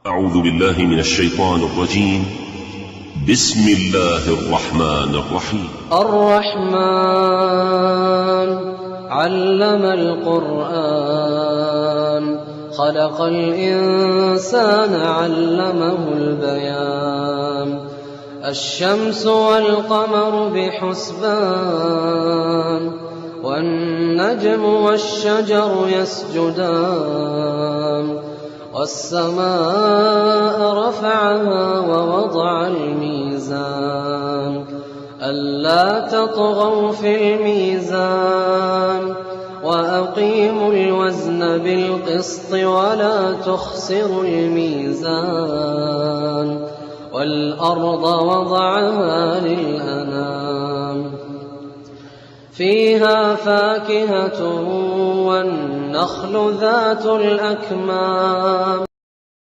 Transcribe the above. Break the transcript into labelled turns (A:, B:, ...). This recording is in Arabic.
A: أعوذ بالله من الشيطان الرجيم. بسم الله الرحمن الرحيم.
B: الرحمن علم القرآن خلق الإنسان علمه البيان. الشمس والقمر بحسبان والنجم والشجر يسجدان. والسماء رفعها ووضع الميزان ألا تطغوا في الميزان وأقيموا الوزن بالقسط ولا تخسروا الميزان. والأرض وضعها للأنام فيها فاكهة والنخل ذات الأكمام